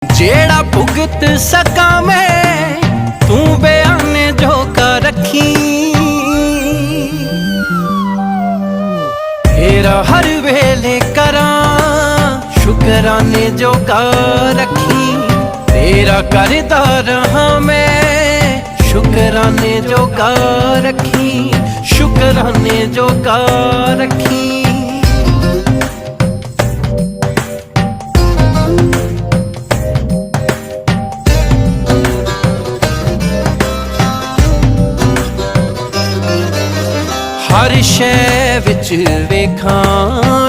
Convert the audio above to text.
जेड़ा भुगत सका मैं तू बयाने जो कर रखी, तेरा हर वेले करा शुकराने जो कर रखी। तेरा करदा रहा मैं शुकराने जो कर रखी, शुकराने जो कर रखी। हर शै विच वेखां